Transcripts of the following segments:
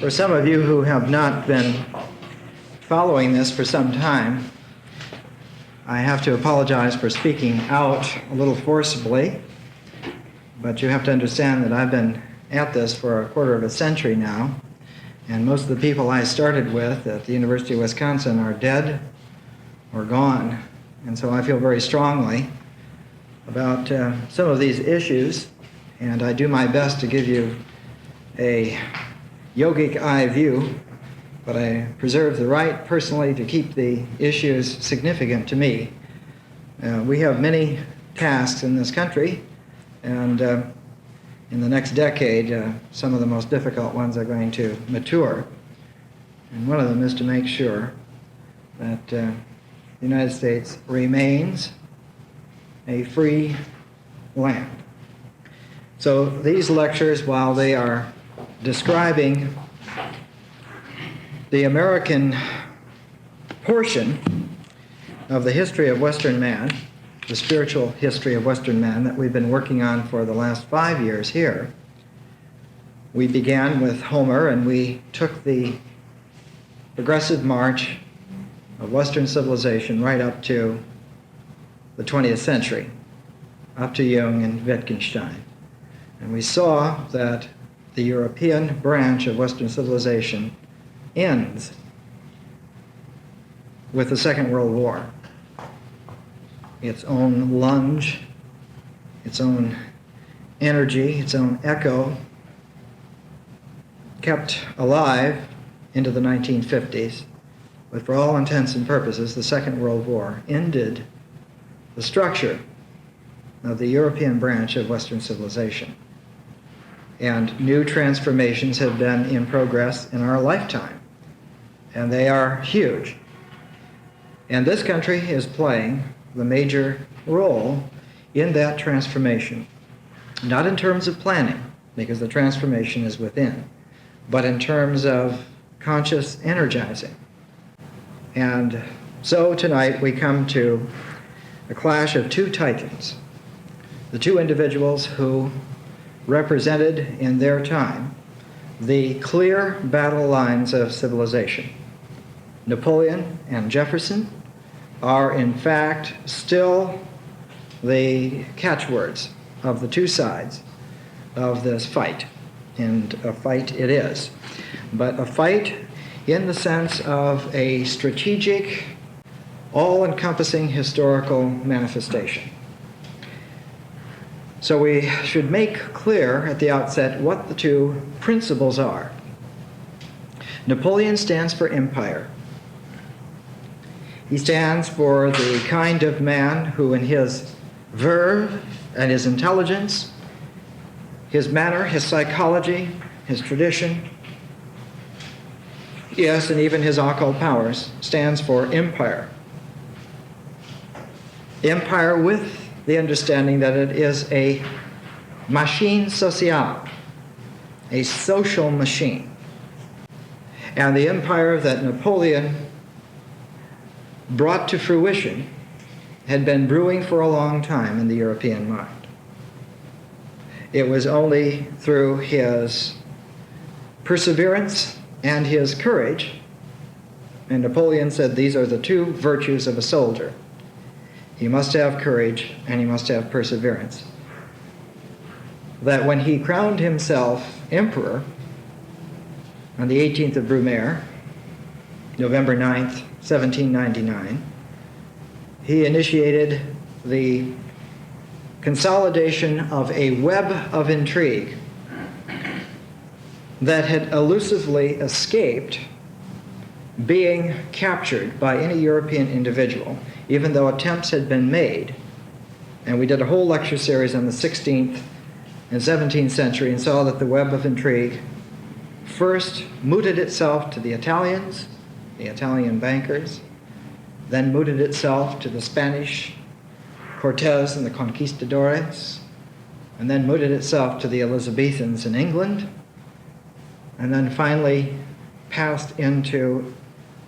For some of you who have not been following this for some time, I have to apologize for speaking out a little forcibly, but you have to understand that I've been at this for a quarter of a century now, and most of the people I started with at the University of Wisconsin are dead or gone, and so I feel very strongly about some of these issues, and I do my best to give you a yogic eye view, but I preserve the right personally to keep the issues significant to me. We have many tasks in this country, and in the next decade, some of the most difficult ones are going to mature. And one of them is to make sure that the United States remains a free land. So these lectures, while they are describing the American portion of the history of Western man, the spiritual history of Western man that we've been working on for the last 5 years here. We began with Homer, and we took the progressive march of Western civilization right up to the 20th century, up to Jung and Wittgenstein. And we saw that the European branch of Western civilization ends with the Second World War. Its own lunge, its own energy, its own echo, kept alive into the 1950s, but for all intents and purposes, the Second World War ended the structure of the European branch of Western civilization. And new transformations have been in progress in our lifetime, and they are huge. And this country is playing the major role in that transformation, not in terms of planning, because the transformation is within, but in terms of conscious energizing. And so tonight we come to a clash of two titans, the two individuals who represented in their time the clear battle lines of civilization. Napoleon and Jefferson are in fact still the catchwords of the two sides of this fight, and a fight it is, but a fight in the sense of a strategic, all-encompassing historical manifestation. So we should make clear at the outset what the two principles are. Napoleon stands for empire. He stands for the kind of man who, in his verve and his intelligence, his manner, his psychology, his tradition, yes, and even his occult powers, stands for empire. Empire with the understanding that it is a machine sociale, a social machine. And the empire that Napoleon brought to fruition had been brewing for a long time in the European mind. It was only through his perseverance and his courage, and Napoleon said these are the two virtues of a soldier. He must have courage and he must have perseverance. That when he crowned himself emperor on the 18th of Brumaire, November 9th, 1799, he initiated the consolidation of a web of intrigue that had elusively escaped being captured by any European individual, even though attempts had been made. And we did a whole lecture series on the 16th and 17th century and saw that the web of intrigue first mooted itself to the Italians, the Italian bankers, then mooted itself to the Spanish, Cortez and the conquistadores, and then mooted itself to the Elizabethans in England, and then finally passed into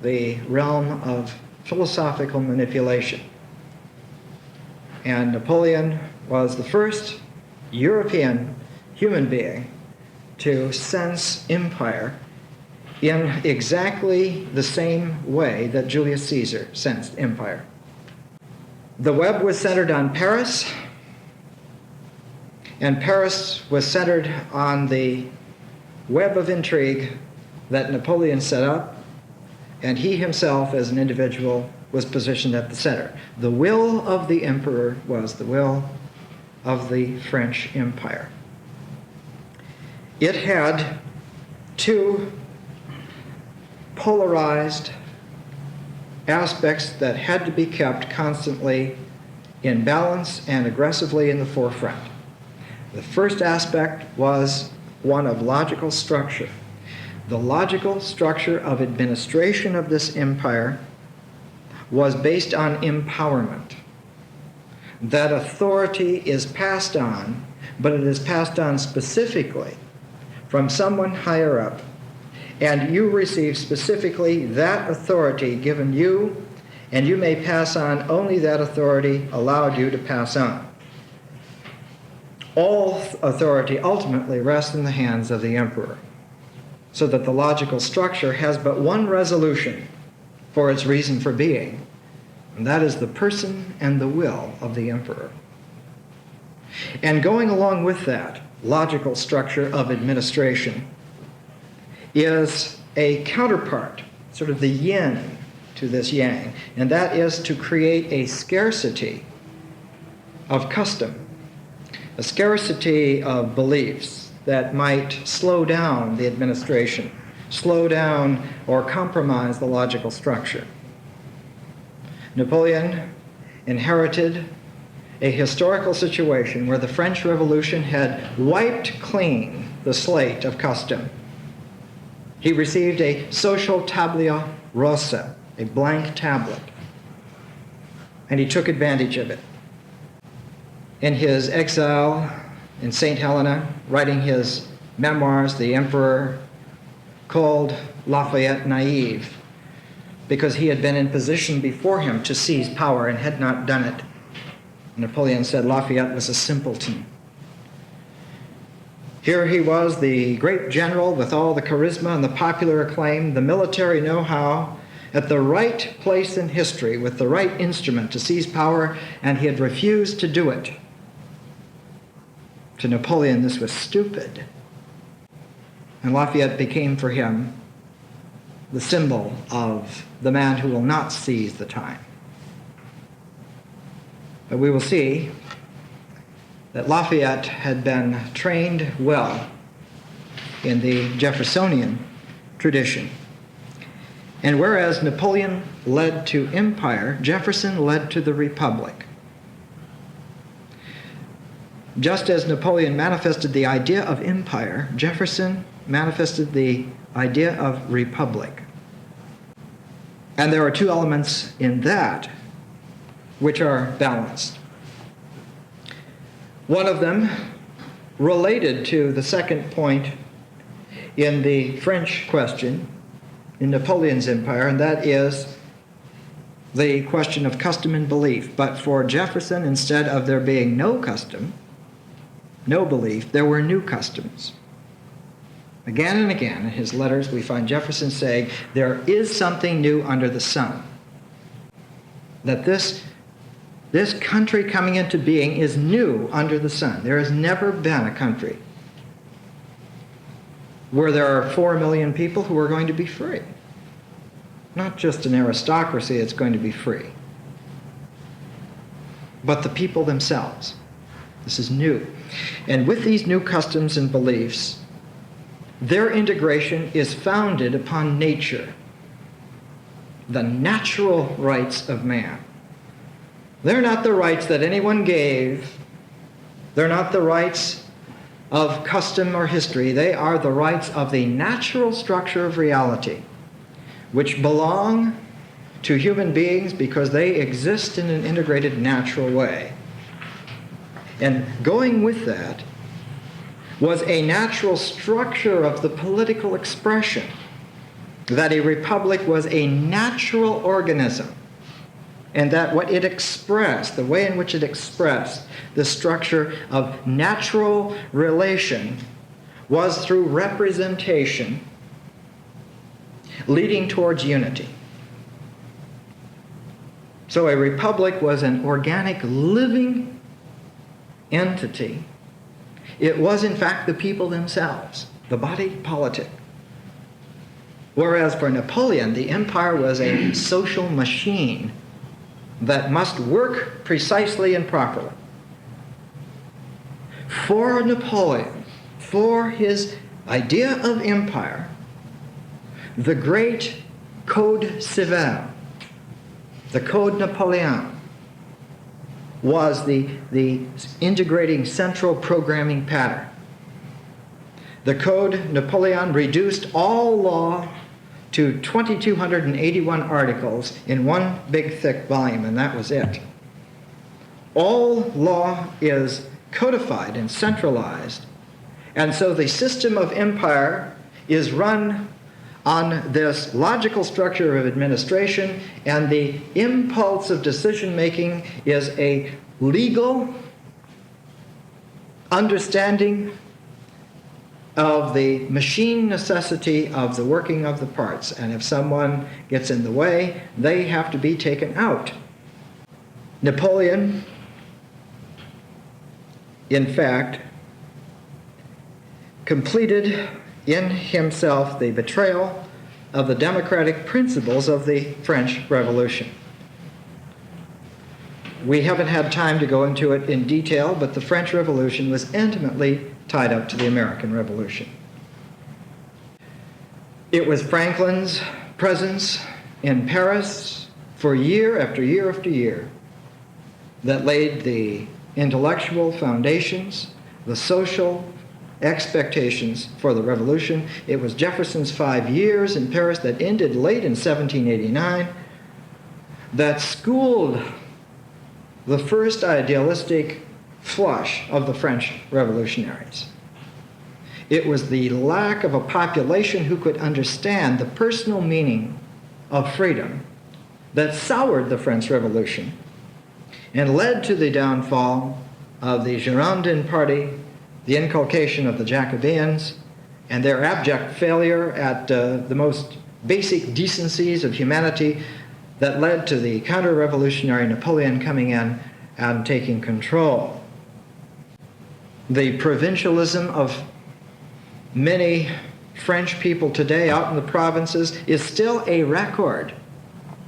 the realm of philosophical manipulation. And Napoleon was the first European human being to sense empire in exactly the same way that Julius Caesar sensed empire. The web was centered on Paris, and Paris was centered on the web of intrigue that Napoleon set up, and he himself as an individual was positioned at the center. The will of the emperor was the will of the French Empire. It had two polarized aspects that had to be kept constantly in balance and aggressively in the forefront. The first aspect was one of logical structure. The logical structure of administration of this empire was based on empowerment. That authority is passed on, but it is passed on specifically from someone higher up, and you receive specifically that authority given you, and you may pass on only that authority allowed you to pass on. All authority ultimately rests in the hands of the emperor, so that the logical structure has but one resolution for its reason for being, and that is the person and the will of the emperor. And going along with that logical structure of administration is a counterpart, sort of the yin to this yang, and that is to create a scarcity of custom, a scarcity of beliefs that might slow down the administration, slow down or compromise the logical structure. Napoleon inherited a historical situation where the French Revolution had wiped clean the slate of custom. He received a social tabula rasa, a blank tablet, and he took advantage of it. In his exile in St. Helena, writing his memoirs, the emperor called Lafayette naive because he had been in position before him to seize power and had not done it. Napoleon said Lafayette was a simpleton. Here he was, the great general with all the charisma and the popular acclaim, the military know-how, at the right place in history with the right instrument to seize power, and he had refused to do it. To Napoleon, this was stupid. And Lafayette became for him the symbol of the man who will not seize the time. But we will see that Lafayette had been trained well in the Jeffersonian tradition. And whereas Napoleon led to empire, Jefferson led to the republic. Just as Napoleon manifested the idea of empire, Jefferson manifested the idea of republic. And there are two elements in that which are balanced. One of them related to the second point in the French question in Napoleon's empire, and that is the question of custom and belief. But for Jefferson, instead of there being no custom, no belief, there were new customs. Again and again in his letters we find Jefferson saying there is something new under the sun. That this country coming into being is new under the sun. There has never been a country where there are 4 million people who are going to be free. Not just an aristocracy that's going to be free, but the people themselves. This is new. And with these new customs and beliefs, their integration is founded upon nature, the natural rights of man. They're not the rights that anyone gave. They're not the rights of custom or history. They are the rights of the natural structure of reality, which belong to human beings because they exist in an integrated natural way. And going with that was a natural structure of the political expression, that a republic was a natural organism, and that what it expressed, the way in which it expressed the structure of natural relation was through representation leading towards unity. So a republic was an organic, living entity. It was, in fact, the people themselves, the body politic. Whereas for Napoleon, the empire was a social machine that must work precisely and properly. For Napoleon, for his idea of empire, the great Code Civil, the Code Napoleon, was the integrating central programming pattern. The Code Napoleon reduced all law to 2,281 articles in one big thick volume, and that was it. All law is codified and centralized, and so the system of empire is run on this logical structure of administration, and the impulse of decision-making is a legal understanding of the machine necessity of the working of the parts. And if someone gets in the way, they have to be taken out. Napoleon, in fact, completed in himself the betrayal of the democratic principles of the French Revolution. We haven't had time to go into it in detail, but the French Revolution was intimately tied up to the American Revolution. It was Franklin's presence in Paris for year after year after year that laid the intellectual foundations, the social expectations for the revolution. It was Jefferson's 5 years in Paris that ended late in 1789 that schooled the first idealistic flush of the French revolutionaries. It was the lack of a population who could understand the personal meaning of freedom that soured the French Revolution and led to the downfall of the Girondin party, the inculcation of the Jacobins, and their abject failure at the most basic decencies of humanity that led to the counter-revolutionary Napoleon coming in and taking control. The provincialism of many French people today out in the provinces is still a record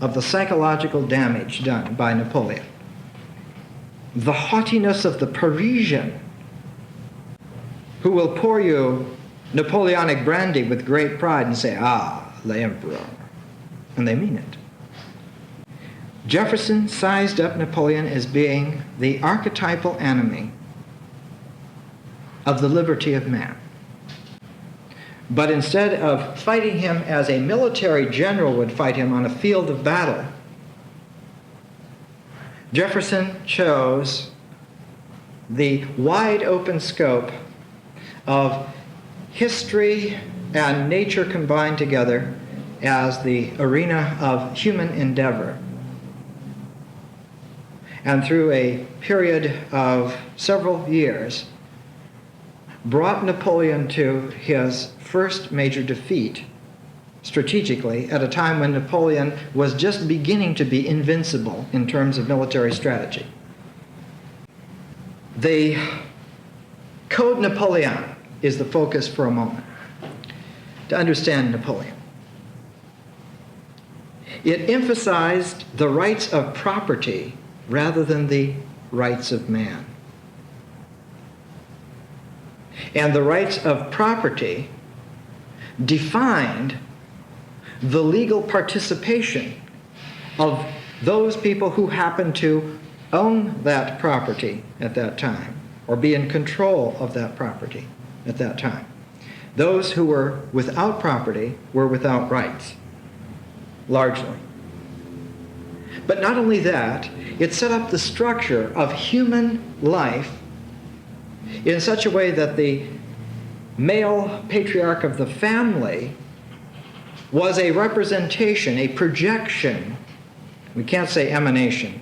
of the psychological damage done by Napoleon. The haughtiness of the Parisian, who will pour you Napoleonic brandy with great pride and say, "Ah, the emperor," and they mean it. Jefferson sized up Napoleon as being the archetypal enemy of the liberty of man. But instead of fighting him as a military general would fight him on a field of battle, Jefferson chose the wide open scope of history and nature combined together as the arena of human endeavor. And through a period of several years, brought Napoleon to his first major defeat strategically at a time when Napoleon was just beginning to be invincible in terms of military strategy. The Code Napoleon is the focus for a moment to understand Napoleon. It emphasized the rights of property rather than the rights of man. And the rights of property defined the legal participation of those people who happened to own that property at that time, or be in control of that property at that time. Those who were without property were without rights, largely. But not only that, it set up the structure of human life in such a way that the male patriarch of the family was a representation, a projection, we can't say emanation,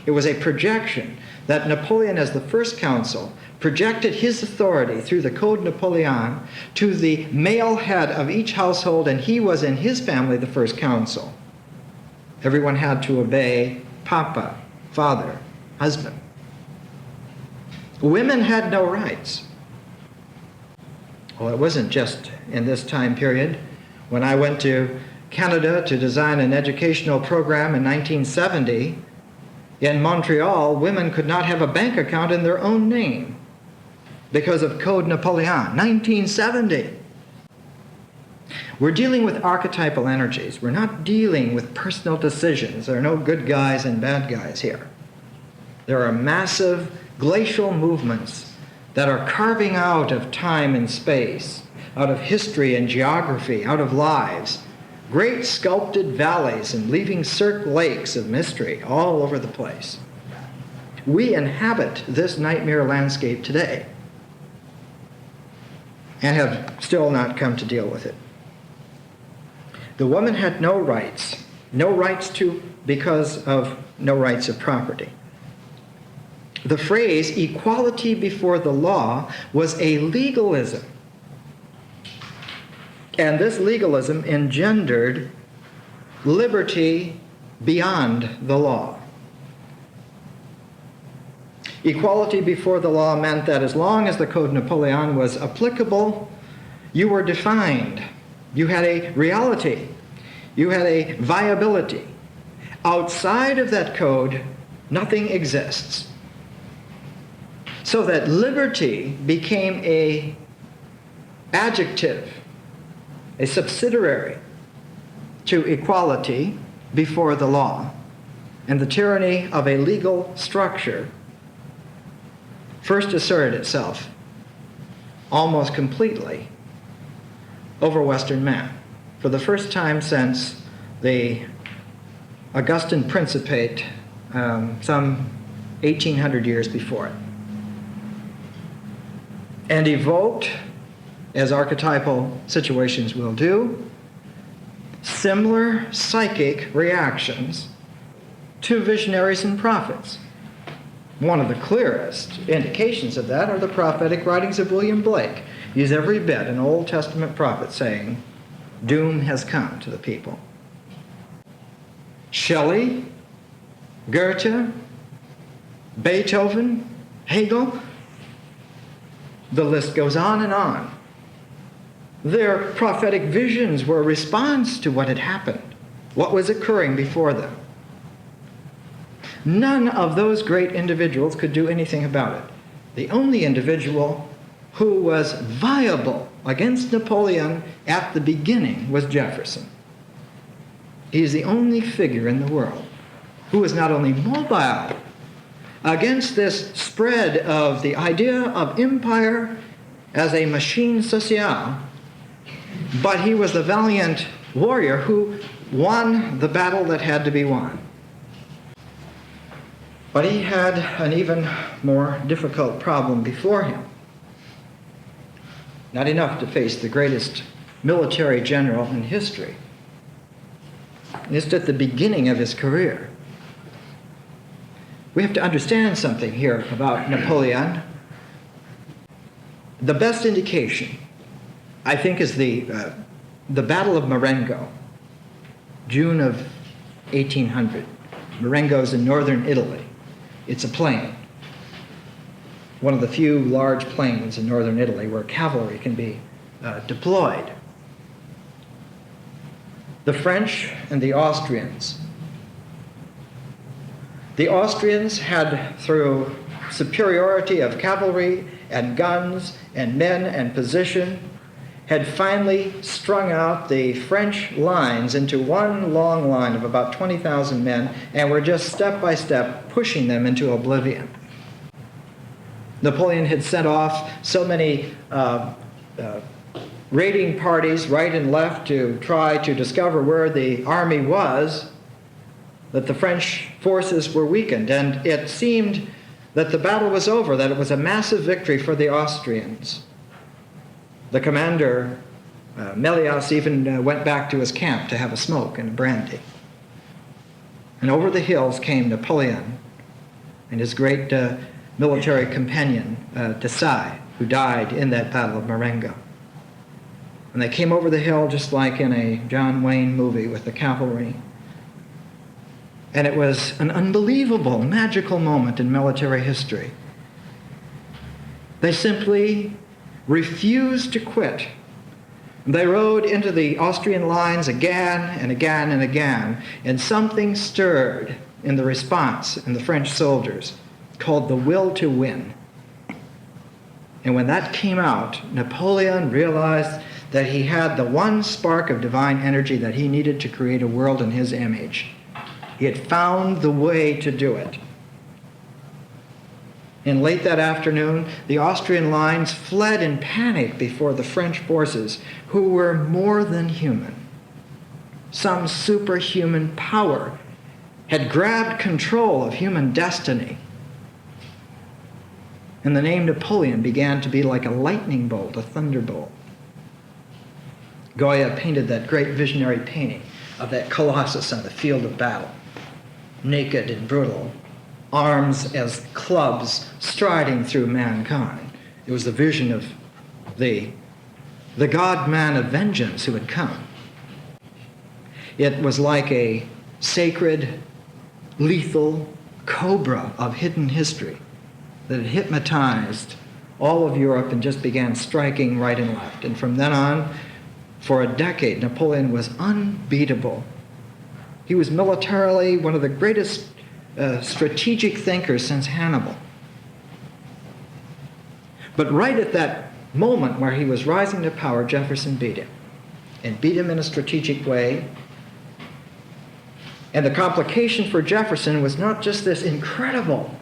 It was a projection that Napoleon, as the first consul, projected his authority through the Code Napoleon to the male head of each household, and he was in his family the first consul. Everyone had to obey Papa, father, husband. Women had no rights. Well, it wasn't just in this time period. When I went to Canada to design an educational program in 1970, in Montreal, women could not have a bank account in their own name because of Code Napoleon, 1970. We're dealing with archetypal energies. We're not dealing with personal decisions. There are no good guys and bad guys here. There are massive glacial movements that are carving out of time and space, out of history and geography, out of lives, great sculpted valleys and leaving cirque lakes of mystery all over the place. We inhabit this nightmare landscape today and have still not come to deal with it. The woman had no rights because of no rights of property. The phrase equality before the law was a legalism. And this legalism engendered liberty beyond the law. Equality before the law meant that as long as the Code Napoleon was applicable, you were defined. You had a reality. You had a viability. Outside of that code, nothing exists. So that liberty became an adjective, a subsidiary to equality before the law, and the tyranny of a legal structure first asserted itself almost completely over Western man for the first time since the Augustan Principate some 1800 years before it, and evoked, as archetypal situations will do, similar psychic reactions to visionaries and prophets. One of the clearest indications of that are the prophetic writings of William Blake. He's every bit an Old Testament prophet saying, doom has come to the people. Shelley, Goethe, Beethoven, Hegel, the list goes on and on. Their prophetic visions were a response to what had happened, what was occurring before them. None of those great individuals could do anything about it. The only individual who was viable against Napoleon at the beginning was Jefferson. He is the only figure in the world who was not only mobile against this spread of the idea of empire as a machine sociale, but he was the valiant warrior who won the battle that had to be won. But he had an even more difficult problem before him. Not enough to face the greatest military general in history. Just at the beginning of his career. We have to understand something here about Napoleon. The best indication, I think, is the Battle of Marengo, June of 1800. Marengo is in northern Italy. It's a plain, one of the few large plains in northern Italy where cavalry can be deployed. The French and the Austrians. The Austrians had, through superiority of cavalry and guns and men and position, had finally strung out the French lines into one long line of about 20,000 men, and were just step by step pushing them into oblivion. Napoleon had sent off so many raiding parties right and left to try to discover where the army was, that the French forces were weakened, and it seemed that the battle was over, that it was a massive victory for the Austrians. The commander, Melias, even went back to his camp to have a smoke and a brandy. And over the hills came Napoleon and his great military companion, Desai, who died in that Battle of Marengo. And they came over the hill just like in a John Wayne movie with the cavalry. And it was an unbelievable, magical moment in military history. They simply refused to quit. They rode into the Austrian lines again and again and again, and something stirred in the response in the French soldiers called the will to win. And when that came out, Napoleon realized that he had the one spark of divine energy that he needed to create a world in his image. He had found the way to do it. And late that afternoon, the Austrian lines fled in panic before the French forces, who were more than human. Some superhuman power had grabbed control of human destiny. And the name Napoleon began to be like a lightning bolt, a thunderbolt. Goya painted that great visionary painting of that colossus on the field of battle, naked and brutal, arms as clubs striding through mankind. It was the vision of the God-man of vengeance who had come. It was like a sacred, lethal cobra of hidden history that had hypnotized all of Europe and just began striking right and left. And from then on, for a decade, Napoleon was unbeatable. He was militarily one of the greatest strategic thinkers since Hannibal. But right at that moment where he was rising to power, Jefferson beat him, and beat him in a strategic way. And the complication for Jefferson was not just this incredible,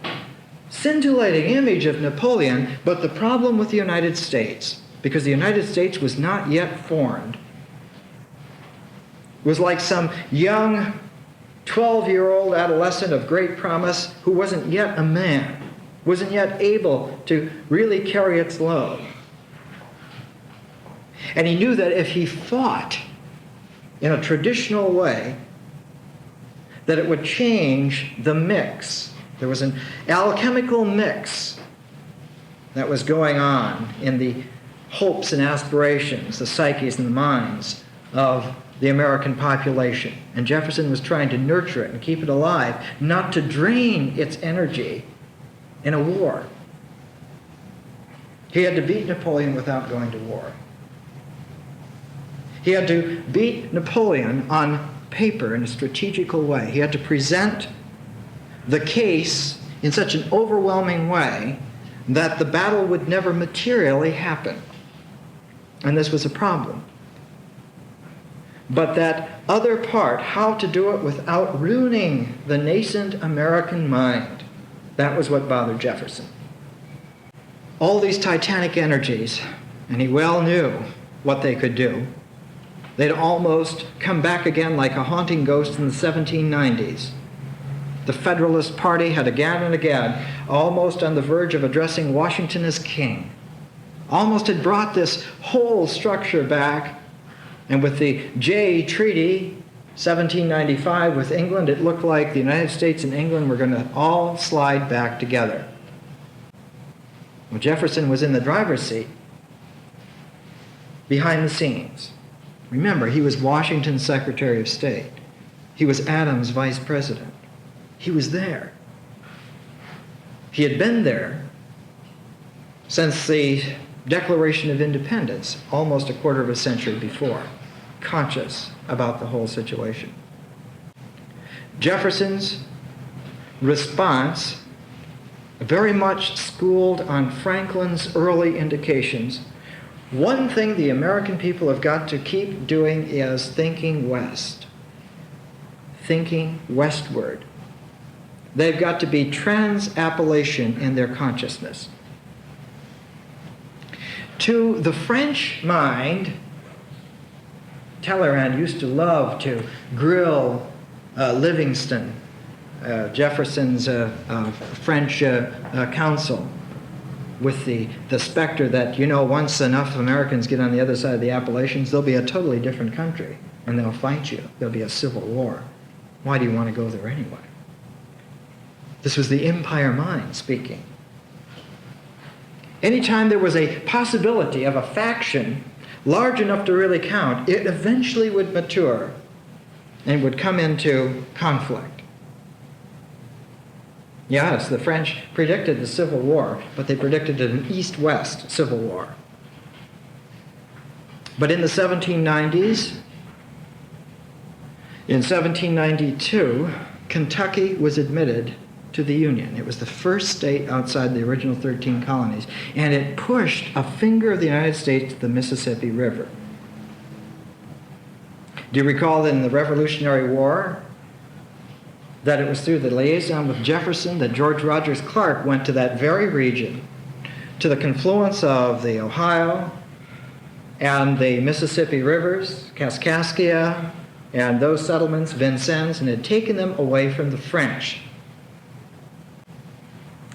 scintillating image of Napoleon, but the problem with the United States, because the United States was not yet formed. It was like some young 12-year-old adolescent of great promise who wasn't yet a man, wasn't yet able to really carry its load. And he knew that if he fought in a traditional way, that it would change the mix. There was an alchemical mix that was going on in the hopes and aspirations, the psyches and the minds of the American population. And Jefferson was trying to nurture it and keep it alive, not to drain its energy in a war. He had to beat Napoleon without going to war. He had to beat Napoleon on paper in a strategical way. He had to present the case in such an overwhelming way that the battle would never materially happen. And this was a problem. But that other part, how to do it without ruining the nascent American mind, that was what bothered Jefferson. All these titanic energies, and he well knew what they could do. They'd almost come back again like a haunting ghost in the 1790s. The Federalist Party had again and again, almost on the verge of addressing Washington as king, almost had brought this whole structure back. And with the Jay Treaty, 1795 with England, it looked like the United States and England were going to all slide back together. Well, Jefferson was in the driver's seat, behind the scenes. Remember, he was Washington's Secretary of State. He was Adams' vice president. He was there. He had been there since the Declaration of Independence, almost a quarter of a century before, conscious about the whole situation. Jefferson's response, very much schooled on Franklin's early indications. One thing the American people have got to keep doing is thinking west, thinking westward. They've got to be trans-Appalachian in their consciousness. To the French mind, Talleyrand used to love to grill Livingston, Jefferson's French counsel, with the specter that, once enough Americans get on the other side of the Appalachians, there'll be a totally different country, and they'll fight you. There'll be a civil war. Why do you want to go there anyway? This was the empire mind speaking. Anytime there was a possibility of a faction large enough to really count, it eventually would mature and would come into conflict. Yes, the French predicted the Civil War, but they predicted an East-West Civil War. But in the 1790s, in 1792, Kentucky was admitted to the Union. It was the first state outside the original 13 colonies, and it pushed a finger of the United States to the Mississippi River. Do you recall that in the Revolutionary War that it was through the liaison with Jefferson that George Rogers Clark went to that very region, to the confluence of the Ohio and the Mississippi rivers, Kaskaskia, and those settlements, Vincennes, and had taken them away from the French.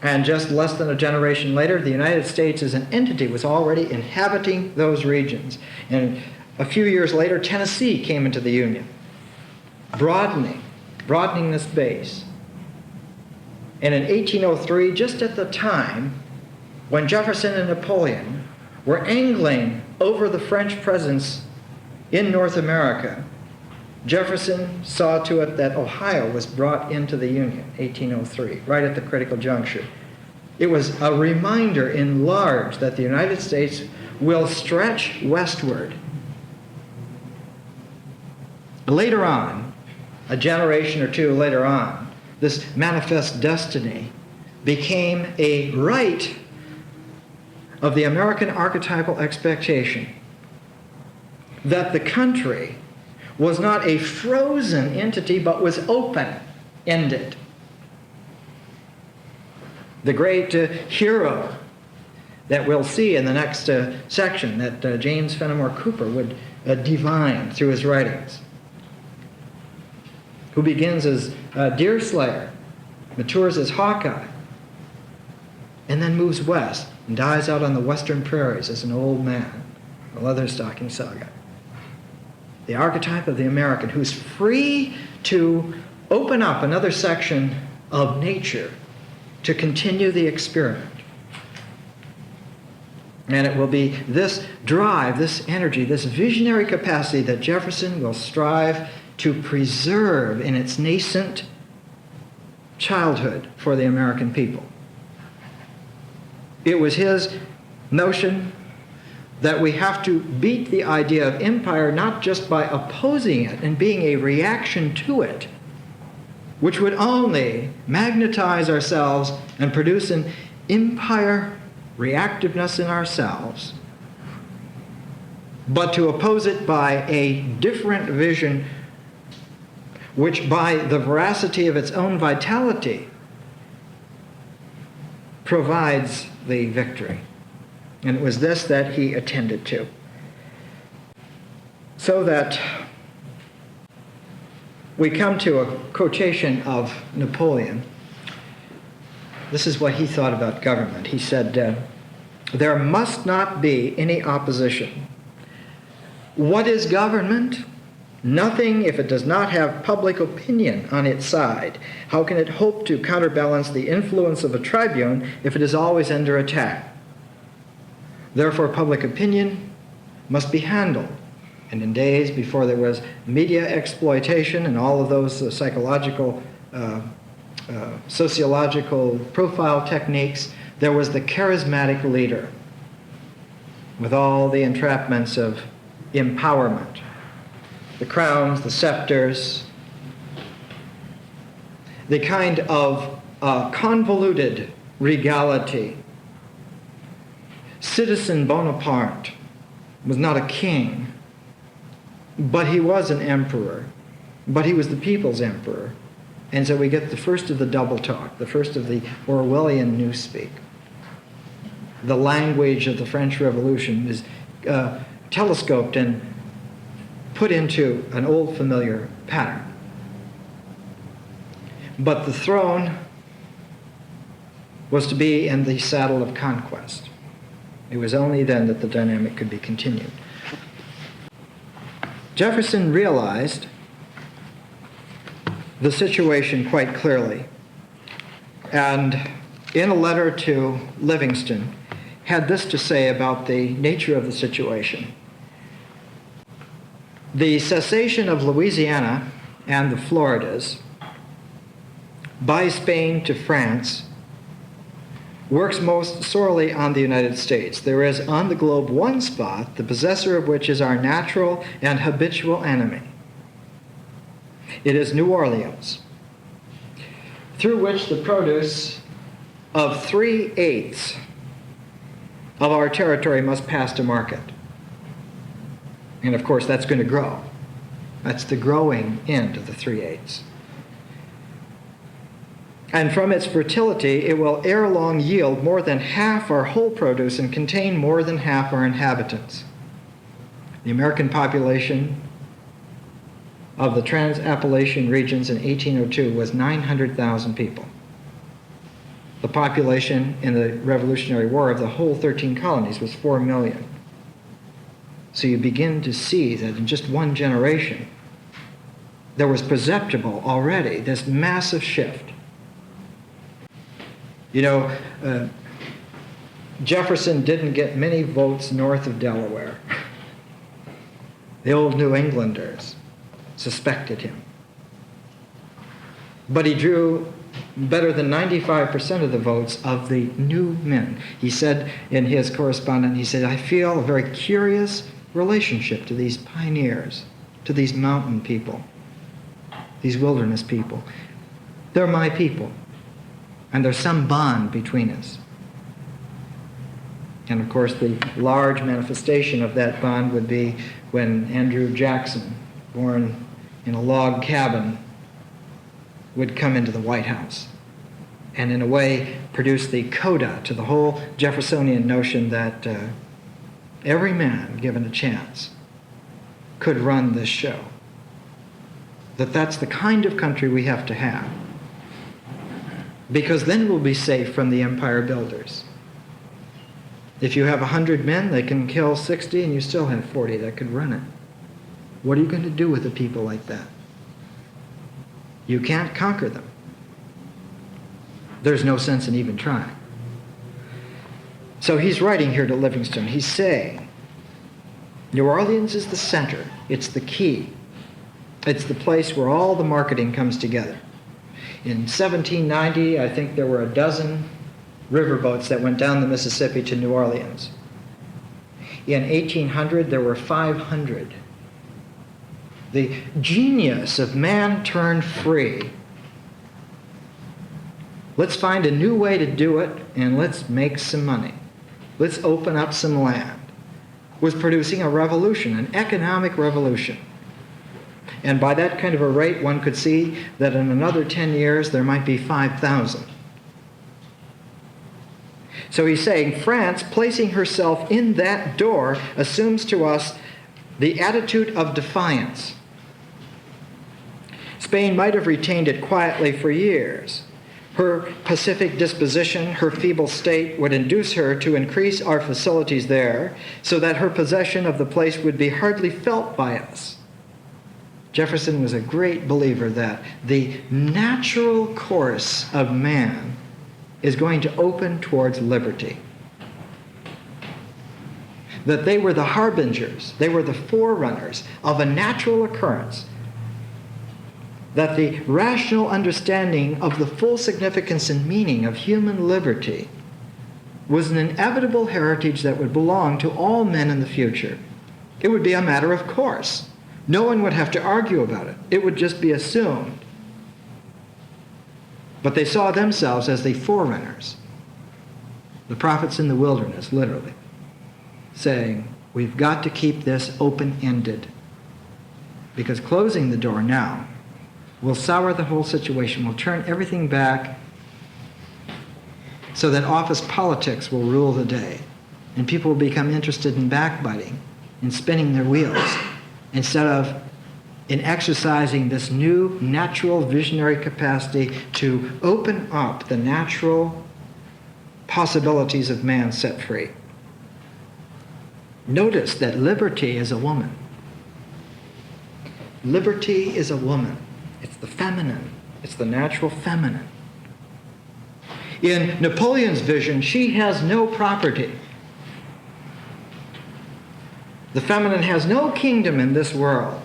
And just less than a generation later, the United States as an entity was already inhabiting those regions. And a few years later, Tennessee came into the Union, broadening this base. And in 1803, just at the time when Jefferson and Napoleon were angling over the French presence in North America, Jefferson saw to it that Ohio was brought into the Union, 1803, right at the critical juncture. It was a reminder in large that the United States will stretch westward. Later on, a generation or two later on, this manifest destiny became a right of the American archetypal expectation that the country was not a frozen entity, but was open-ended. The great hero that we'll see in the next section that James Fenimore Cooper would divine through his writings, who begins as Deerslayer, matures as Hawkeye, and then moves west and dies out on the western prairies as an old man, the Leatherstocking Saga. The archetype of the American who's free to open up another section of nature to continue the experiment. And it will be this drive, this energy, this visionary capacity that Jefferson will strive to preserve in its nascent childhood for the American people. It was his notion that we have to beat the idea of empire not just by opposing it and being a reaction to it, which would only magnetize ourselves and produce an empire reactiveness in ourselves, but to oppose it by a different vision which by the veracity of its own vitality provides the victory. And it was this that he attended to. So that we come to a quotation of Napoleon. This is what he thought about government. He said, there must not be any opposition. What is government? Nothing if it does not have public opinion on its side. How can it hope to counterbalance the influence of a tribune if it is always under attack? Therefore, public opinion must be handled. And in days before there was media exploitation and all of those psychological, sociological profile techniques, there was the charismatic leader with all the entrapments of empowerment. The crowns, the scepters, the kind of convoluted regality. Citizen Bonaparte was not a king, but he was an emperor, but he was the people's emperor. And so we get the first of the double talk, the first of the Orwellian newspeak. The language of the French Revolution is telescoped and put into an old familiar pattern. But the throne was to be in the saddle of conquest. It was only then that the dynamic could be continued. Jefferson realized the situation quite clearly and in a letter to Livingston, had this to say about the nature of the situation. The cessation of Louisiana and the Floridas by Spain to France works most sorely on the United States. There is on the globe one spot, the possessor of which is our natural and habitual enemy. It is New Orleans, through which the produce of 3/8 of our territory must pass to market. And of course, that's going to grow. That's the growing end of the 3/8. And from its fertility, it will ere long yield more than half our whole produce and contain more than half our inhabitants. The American population of the Trans-Appalachian regions in 1802 was 900,000 people. The population in the Revolutionary War of the whole 13 colonies was 4 million. So you begin to see that in just one generation, there was perceptible already this massive shift. You know, Jefferson didn't get many votes north of Delaware. The old New Englanders suspected him. But he drew better than 95% of the votes of the new men. He said in his correspondence, he said, I feel a very curious relationship to these pioneers, to these mountain people, these wilderness people. They're my people, and there's some bond between us. And of course, the large manifestation of that bond would be when Andrew Jackson, born in a log cabin, would come into the White House and in a way produce the coda to the whole Jeffersonian notion that every man given a chance could run this show. That's the kind of country we have to have. Because then we'll be safe from the empire builders. If you have 100 men, they can kill 60 and you still have 40 that could run it. What are you going to do with a people like that? You can't conquer them. There's no sense in even trying. So he's writing here to Livingston. He's saying, New Orleans is the center. It's the key. It's the place where all the marketing comes together. In 1790, I think there were a dozen riverboats that went down the Mississippi to New Orleans. In 1800, there were 500. The genius of man turned free. Let's find a new way to do it, and let's make some money. Let's open up some land. Was producing a revolution, an economic revolution. And by that kind of a rate, one could see that in another 10 years, there might be 5,000. So he's saying France, placing herself in that door, assumes to us the attitude of defiance. Spain might have retained it quietly for years. Her pacific disposition, her feeble state, would induce her to increase our facilities there so that her possession of the place would be hardly felt by us. Jefferson was a great believer that the natural course of man is going to open towards liberty. That they were the harbingers, they were the forerunners of a natural occurrence. That the rational understanding of the full significance and meaning of human liberty was an inevitable heritage that would belong to all men in the future. It would be a matter of course. No one would have to argue about it. It would just be assumed. But they saw themselves as the forerunners, the prophets in the wilderness, literally, saying, we've got to keep this open-ended, because closing the door now will sour the whole situation, will turn everything back so that office politics will rule the day, and people will become interested in backbiting, in spinning their wheels, instead of in exercising this new natural visionary capacity to open up the natural possibilities of man set free. Notice that liberty is a woman. Liberty is a woman. It's the feminine. It's the natural feminine. In Napoleon's vision, she has no property. The feminine has no kingdom in this world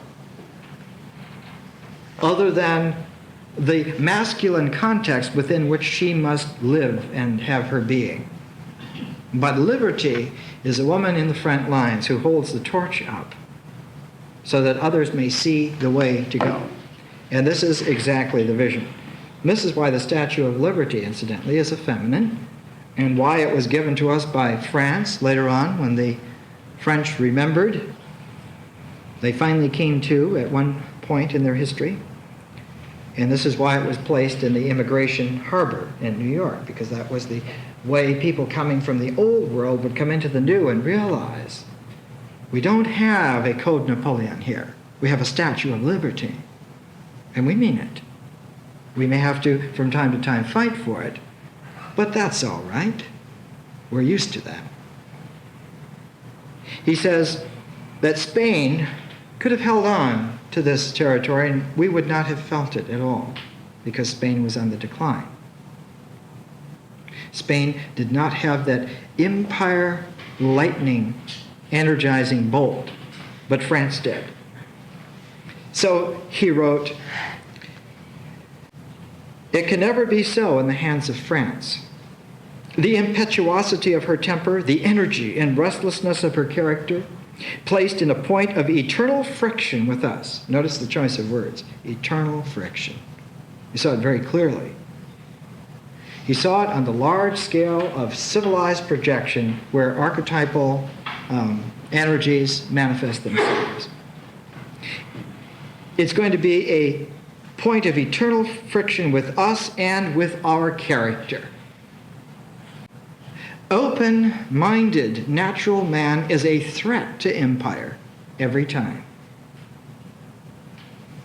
other than the masculine context within which she must live and have her being. But liberty is a woman in the front lines who holds the torch up so that others may see the way to go. And this is exactly the vision. And this is why the Statue of Liberty, incidentally, is a feminine, and why it was given to us by France later on when the French remembered. They finally came to at one point in their history. And this is why it was placed in the immigration harbor in New York, because that was the way people coming from the old world would come into the new and realize we don't have a Code Napoleon here. We have a Statue of Liberty. And we mean it. We may have to, from time to time, fight for it, but that's all right. We're used to that. He says that Spain could have held on to this territory and we would not have felt it at all because Spain was on the decline. Spain did not have that empire lightning energizing bolt, but France did. So he wrote, "It can never be so in the hands of France. The impetuosity of her temper, the energy and restlessness of her character, placed in a point of eternal friction with us." Notice the choice of words, eternal friction. He saw it very clearly. He saw it on the large scale of civilized projection where archetypal energies manifest themselves. It's going to be a point of eternal friction with us and with our character. Open-minded natural man is a threat to empire every time.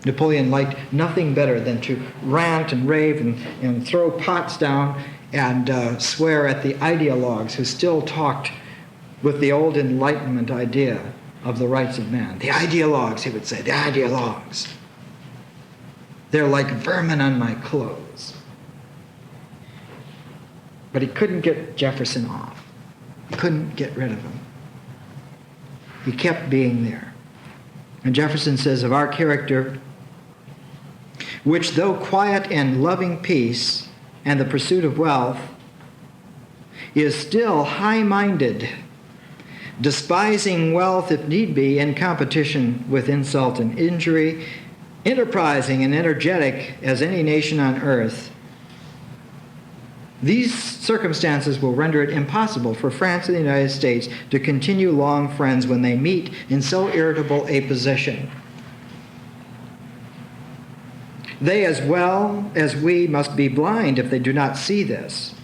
Napoleon liked nothing better than to rant and rave and throw pots down and swear at the ideologues who still talked with the old Enlightenment idea of the rights of man. The ideologues, he would say, the ideologues. They're like vermin on my clothes. But he couldn't get Jefferson off. He couldn't get rid of him. He kept being there. And Jefferson says of our character, which though quiet and loving peace and the pursuit of wealth, is still high-minded, despising wealth if need be in competition with insult and injury, enterprising and energetic as any nation on earth. These circumstances will render it impossible for France and the United States to continue long friends when they meet in so irritable a position. They, as well as we, must be blind if they do not see this.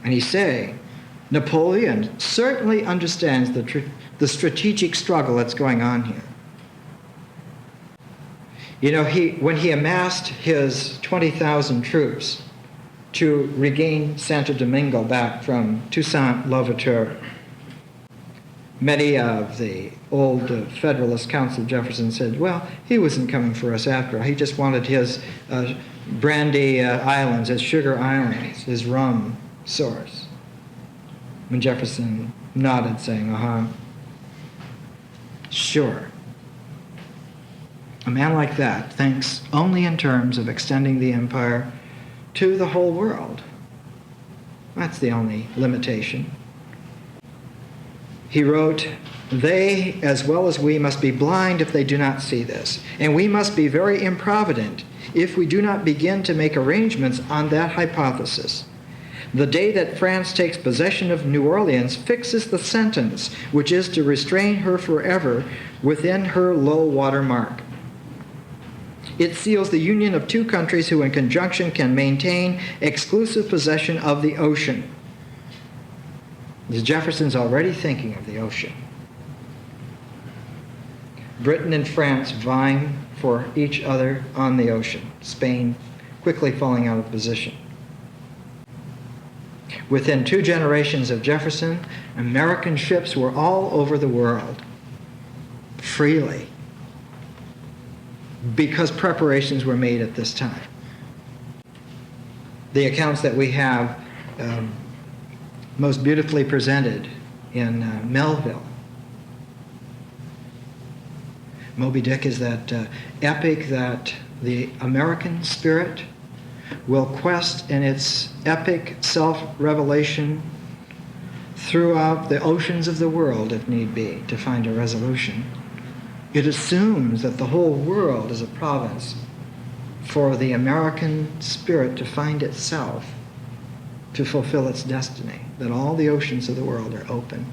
And he's saying, Napoleon certainly understands the strategic struggle that's going on here. You know, when he amassed his 20,000 troops to regain Santo Domingo back from Toussaint Louverture, many of the old Federalist Council Jefferson said, well, he wasn't coming for us after all. He just wanted his brandy islands, his sugar islands, his rum source. When Jefferson nodded, saying, sure. A man like that thinks only in terms of extending the empire to the whole world. That's the only limitation. He wrote, they, as well as we, must be blind if they do not see this. And we must be very improvident if we do not begin to make arrangements on that hypothesis. The day that France takes possession of New Orleans fixes the sentence, which is to restrain her forever within her low water mark. It seals the union of two countries who in conjunction can maintain exclusive possession of the ocean. Jefferson's already thinking of the ocean. Britain and France vying for each other on the ocean. Spain quickly falling out of position. Within 2 generations of Jefferson, American ships were all over the world, freely, because preparations were made at this time. the accounts that we have most beautifully presented in Melville. Moby Dick is that epic that the American spirit will quest in its epic self-revelation throughout the oceans of the world, if need be, to find a resolution. It assumes that the whole world is a province for the American spirit to find itself, to fulfill its destiny, that all the oceans of the world are open.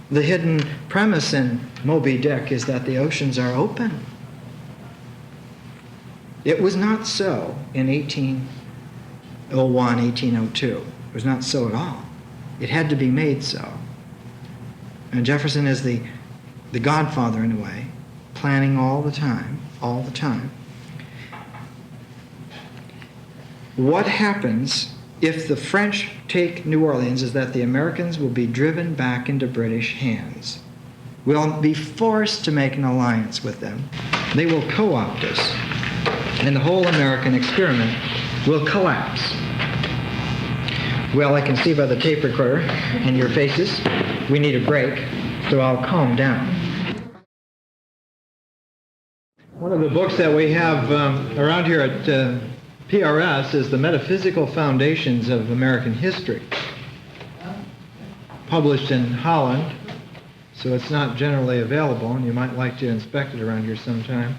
The hidden premise in Moby Dick is that the oceans are open. It was not so in 1801, 1802. It was not so at all. It had to be made so. And Jefferson is the godfather in a way, planning all the time. What happens if the French take New Orleans is that the Americans will be driven back into British hands. We'll be forced to make an alliance with them. They will co-opt us, and the whole American experiment will collapse. Well, I can see by the tape recorder in your faces, we need a break, so I'll calm down. One of the books that we have around here at PRS is The Metaphysical Foundations of American History, published in Holland, so it's not generally available, and you might like to inspect it around here sometime.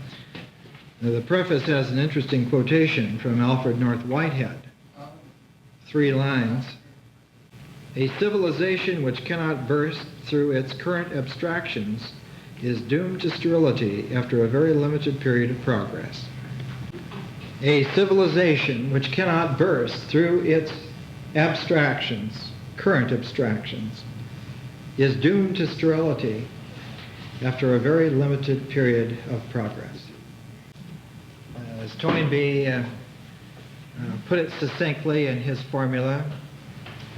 Now, the preface has an interesting quotation from Alfred North Whitehead. 3 lines. A civilization which cannot burst through its current abstractions is doomed to sterility after a very limited period of progress. A civilization which cannot burst through its abstractions, current abstractions, is doomed to sterility after a very limited period of progress. As Toynbee put it succinctly in his formula,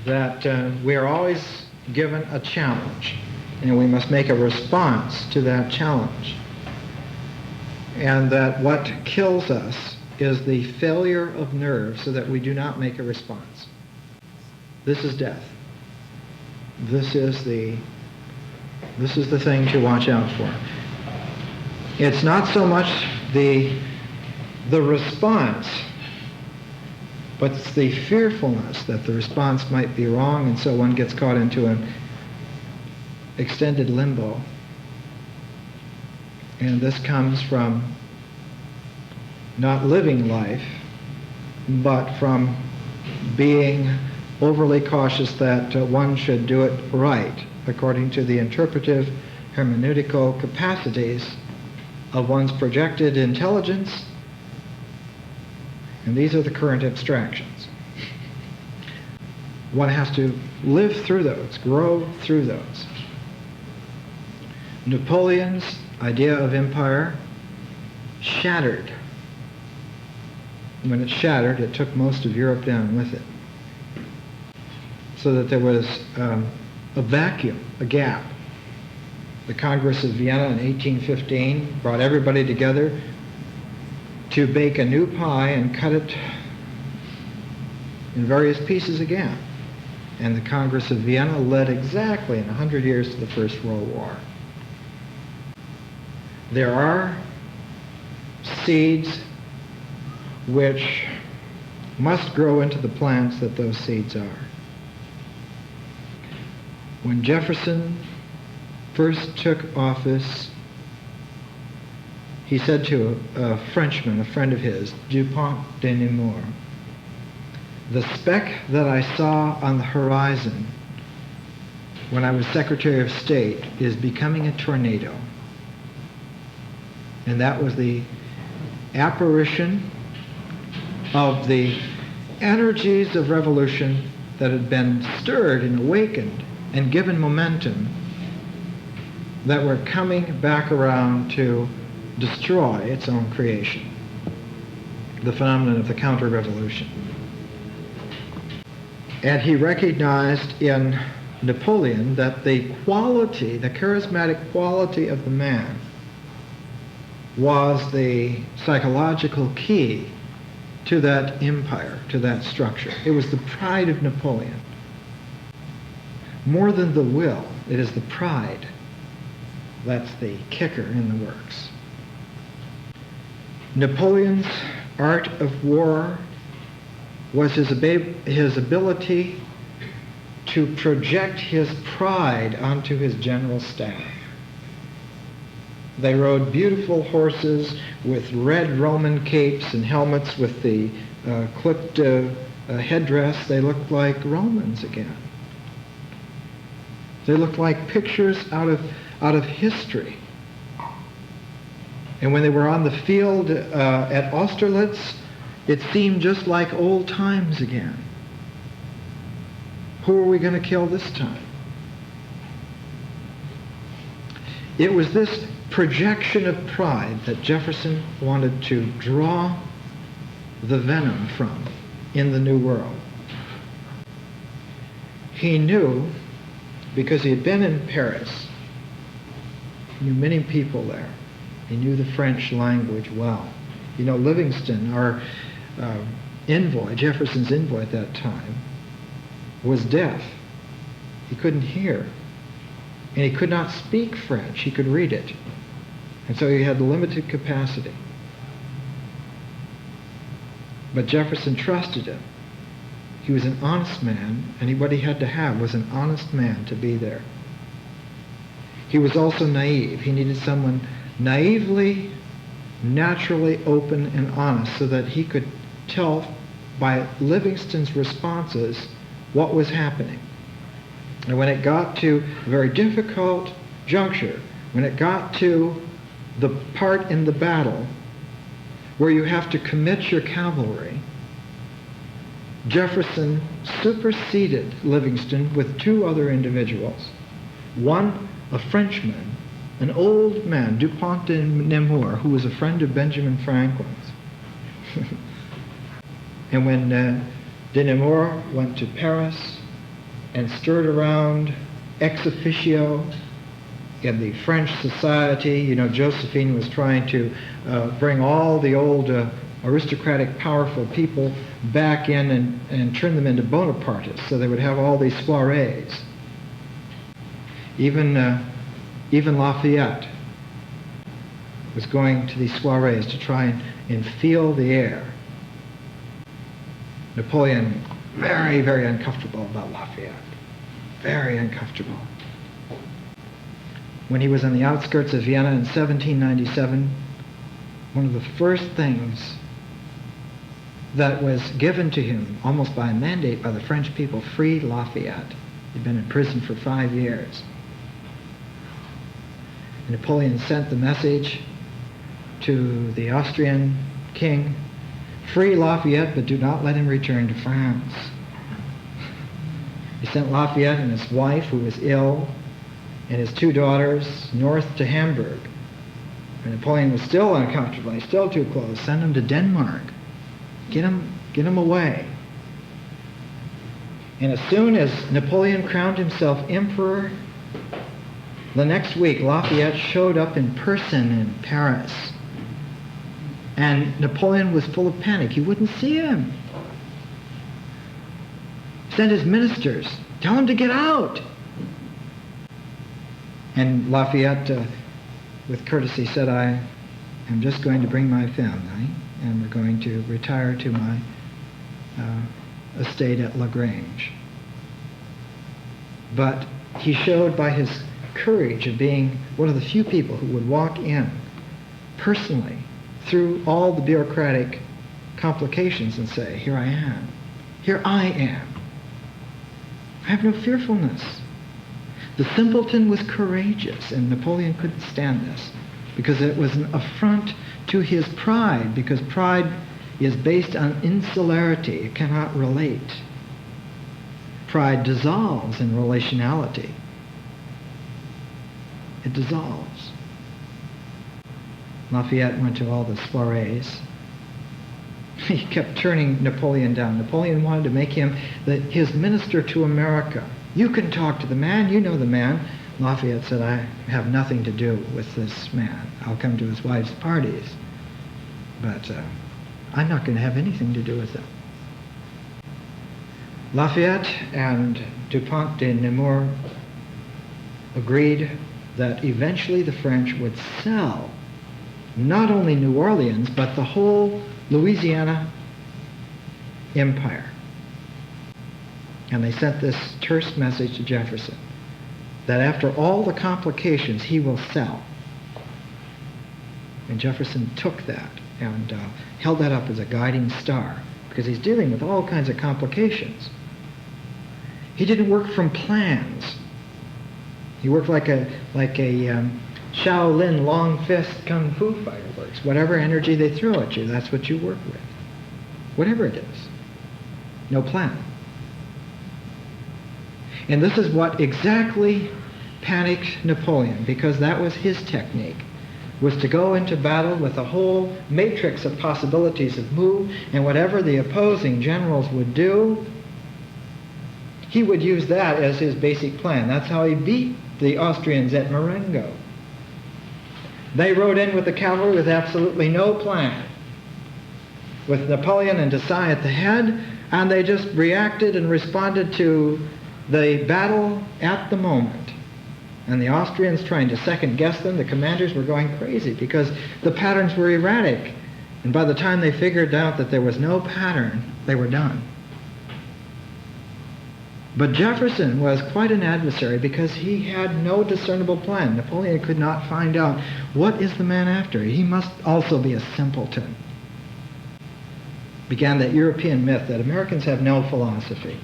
that we are always given a challenge, and we must make a response to that challenge. And that what kills us is the failure of nerve so that we do not make a response. This is death. This is the thing to watch out for. It's not so much the response, but it's the fearfulness that the response might be wrong, and so one gets caught into an extended limbo. And this comes from not living life, but from being overly cautious that one should do it right according to the interpretive hermeneutical capacities of one's projected intelligence. And these are the current abstractions. One has to live through those, grow through those. Napoleon's idea of empire shattered. When it shattered, it took most of Europe down with it. So that there was a vacuum, a gap. The Congress of Vienna in 1815 brought everybody together to bake a new pie and cut it in various pieces again. And the Congress of Vienna led exactly in 100 years to the First World War. There are seeds which must grow into the plants that those seeds are. When Jefferson first took office, he said to a Frenchman, a friend of his, Dupont de Nemours, "The speck that I saw on the horizon when I was Secretary of State is becoming a tornado." And that was the apparition of the energies of revolution that had been stirred and awakened and given momentum, that were coming back around to destroy its own creation, the phenomenon of the counter-revolution. And he recognized in Napoleon that the quality, the charismatic quality of the man was the psychological key to that empire, to that structure. It was the pride of Napoleon. More than the will, it is the pride. That's the kicker in the works. Napoleon's art of war was his ability to project his pride onto his general staff. They rode beautiful horses with red Roman capes and helmets with the clipped headdress. They looked like Romans again. They looked like pictures out of history. And when they were on the field at Austerlitz, it seemed just like old times again. Who are we going to kill this time? It was this projection of pride that Jefferson wanted to draw the venom from in the New World. He knew, because he had been in Paris, he knew many people there. He knew the French language well. You know, Livingston, our envoy, Jefferson's envoy at that time, was deaf. He couldn't hear. And he could not speak French. He could read it. And so he had limited capacity. But Jefferson trusted him. He was an honest man, and what he had to have was an honest man to be there. He was also naive. He needed someone naively, naturally open and honest so that he could tell by Livingston's responses what was happening. And when it got to a very difficult juncture, when it got to the part in the battle where you have to commit your cavalry, Jefferson superseded Livingston with two other individuals. One, a Frenchman, an old man, Dupont de Nemours, who was a friend of Benjamin Franklin's. And when de Nemours went to Paris and stirred around ex officio in the French society, you know, Josephine was trying to bring all the old aristocratic, powerful people back in and turn them into Bonapartists, so they would have all these soirees. Even Lafayette was going to these soirees to try and feel the air. Napoleon, very, very uncomfortable about Lafayette. Very uncomfortable. When he was on the outskirts of Vienna in 1797, one of the first things that was given to him, almost by a mandate by the French people, freed Lafayette. He'd been in prison for 5 years. Napoleon sent the message to the Austrian king, free Lafayette, but do not let him return to France. He sent Lafayette and his wife, who was ill, and his 2 daughters north to Hamburg. And Napoleon was still uncomfortable. He's still too close. Send him to Denmark. Get him away. And as soon as Napoleon crowned himself emperor, the next week Lafayette showed up in person in Paris. And Napoleon was full of panic. He wouldn't see him. Sent his ministers. Tell him to get out. And Lafayette, with courtesy, said, I am just going to bring my family, and we're going to retire to my estate at La Grange. But he showed by his courage of being one of the few people who would walk in personally through all the bureaucratic complications and say, here I am. Here I am. I have no fearfulness. The simpleton was courageous, and Napoleon couldn't stand this because it was an affront to his pride, because pride is based on insularity. It cannot relate. Pride dissolves in relationality. It dissolves. Lafayette went to all the soirees. He kept turning Napoleon down. Napoleon wanted to make him his minister to America. You can talk to the man, you know the man. Lafayette said, I have nothing to do with this man. I'll come to his wife's parties, but I'm not going to have anything to do with them. Lafayette and Dupont de Nemours agreed that eventually the French would sell not only New Orleans, but the whole Louisiana empire. And they sent this terse message to Jefferson, that after all the complications, he will sell. And Jefferson took that and held that up as a guiding star, because he's dealing with all kinds of complications. He didn't work from plans. He worked like a Shaolin long fist kung fu fighter works. Whatever energy they throw at you, that's what you work with. Whatever it is. No plan. And this is what exactly panicked Napoleon, because that was his technique, was to go into battle with a whole matrix of possibilities of move, and whatever the opposing generals would do, he would use that as his basic plan. That's how he beat the Austrians at Marengo. They rode in with the cavalry with absolutely no plan, with Napoleon and Desai at the head, and they just reacted and responded to the battle at the moment. And the Austrians, trying to second guess them, the commanders were going crazy because the patterns were erratic. And by the time they figured out that there was no pattern, they were done. But Jefferson was quite an adversary because he had no discernible plan. Napoleon could not find out, what is the man after? He must also be a simpleton. Began that European myth that Americans have no philosophy.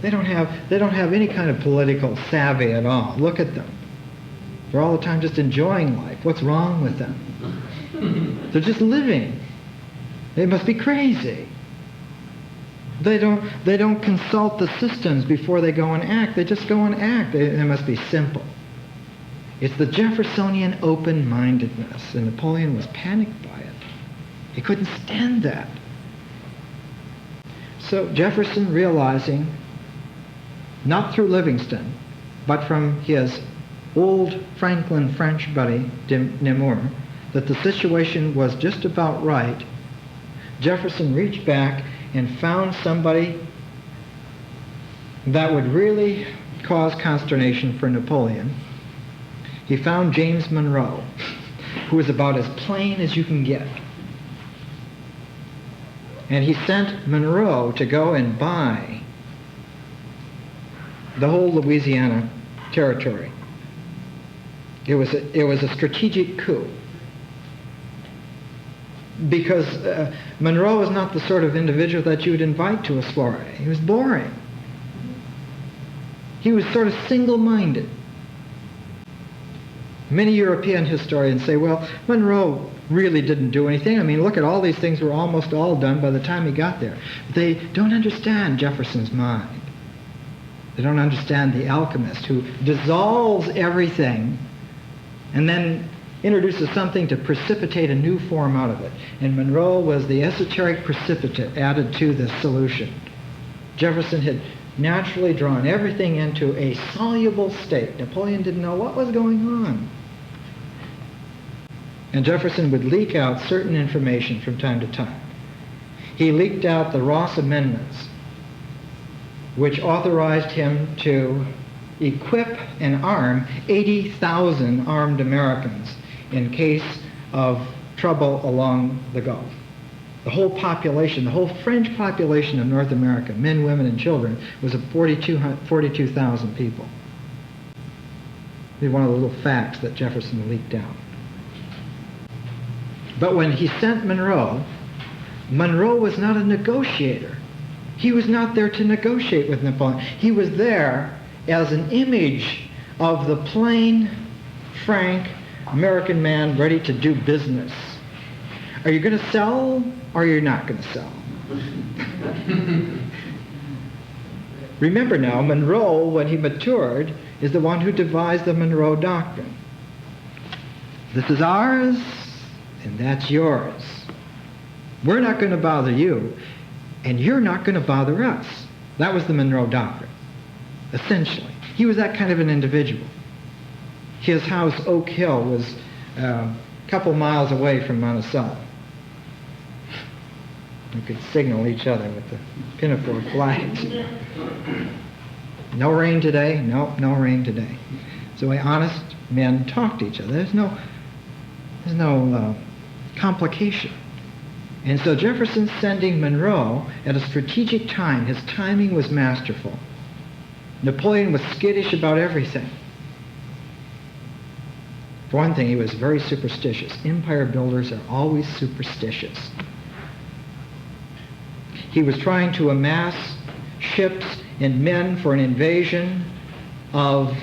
They don't have any kind of political savvy at all. Look at them. They're all the time just enjoying life. What's wrong with them? They're just living. They must be crazy. They don't consult the systems before they go and act. They just go and act. They must be simple. It's the Jeffersonian open-mindedness, and Napoleon was panicked by it. He couldn't stand that. So Jefferson, realizing, not through Livingston, but from his old Franklin French buddy, Nemours, that the situation was just about right, Jefferson reached back and found somebody that would really cause consternation for Napoleon. He found James Monroe, who was about as plain as you can get. And he sent Monroe to go and buy the whole Louisiana territory. It was a strategic coup. Because Monroe was not the sort of individual that you would invite to a soiree. He was boring. He was sort of single-minded. Many European historians say, well, Monroe really didn't do anything. I mean, look at all these things were almost all done by the time he got there. They don't understand Jefferson's mind. They don't understand the alchemist who dissolves everything and then introduces something to precipitate a new form out of it. And Monroe was the esoteric precipitate added to the solution. Jefferson had naturally drawn everything into a soluble state. Napoleon didn't know what was going on. And Jefferson would leak out certain information from time to time. He leaked out the Ross Amendments, which authorized him to equip and arm 80,000 armed Americans in case of trouble along the Gulf. The whole population, the whole French population of North America, men, women, and children, was 42,000 people. These are one of the little facts that Jefferson leaked out. But when he sent Monroe, Monroe was not a negotiator. He was not there to negotiate with Napoleon. He was there as an image of the plain, frank American man ready to do business. Are you going to sell or you're not going to sell? Remember now, Monroe, when he matured, is the one who devised the Monroe Doctrine. This is ours, and that's yours. We're not going to bother you, and you're not going to bother us. That was the Monroe Doctrine, essentially. He was that kind of an individual. His house, Oak Hill, was a couple miles away from Monticello. We could signal each other with the pinafore flags. No rain today? Nope, no rain today. So the way honest men talk to each other. There's no complication. And so Jefferson sending Monroe at a strategic time, his timing was masterful. Napoleon was skittish about everything. For one thing, he was very superstitious. Empire builders are always superstitious. He was trying to amass ships and men for an invasion of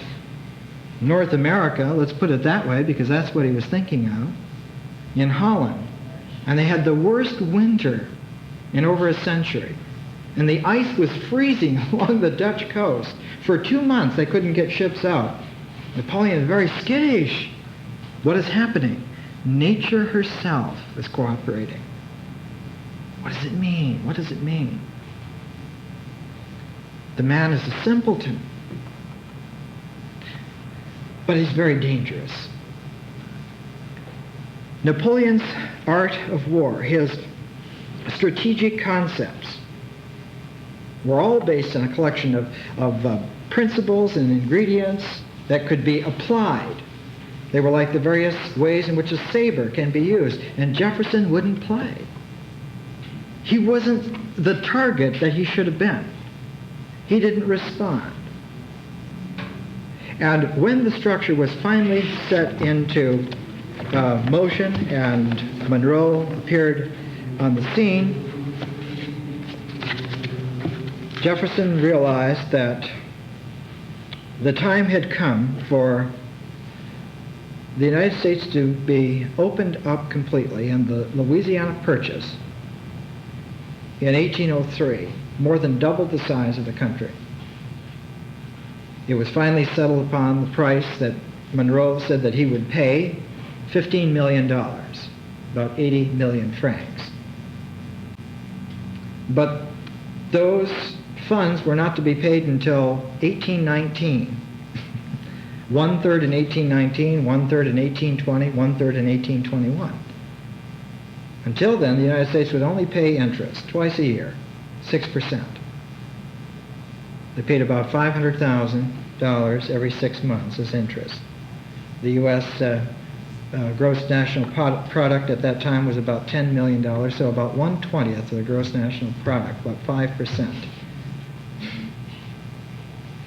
North America, let's put it that way, because that's what he was thinking of, in Holland. And they had the worst winter in over a century. And the ice was freezing along the Dutch coast. For 2 months they couldn't get ships out. Napoleon is very skittish. What is happening? Nature herself is cooperating. What does it mean? What does it mean? The man is a simpleton. But he's very dangerous. Napoleon's art of war, his strategic concepts, were all based on a collection of principles and ingredients that could be applied. They were like the various ways in which a saber can be used, and Jefferson wouldn't play. He wasn't the target that he should have been. He didn't respond. And when the structure was finally set into motion and Monroe appeared on the scene, Jefferson realized that the time had come for the United States to be opened up completely, and the Louisiana Purchase in 1803 more than doubled the size of the country. It was finally settled upon the price that Monroe said that he would pay, $15 million, about 80 million francs. But those funds were not to be paid until 1819. One-third in 1819, one-third in 1820, one-third in 1821. Until then, the United States would only pay interest twice a year, 6%. They paid about $500,000 every 6 months as interest. The U.S. gross national product at that time was about $10 million, so about 1/20 of the gross national product, about 5%.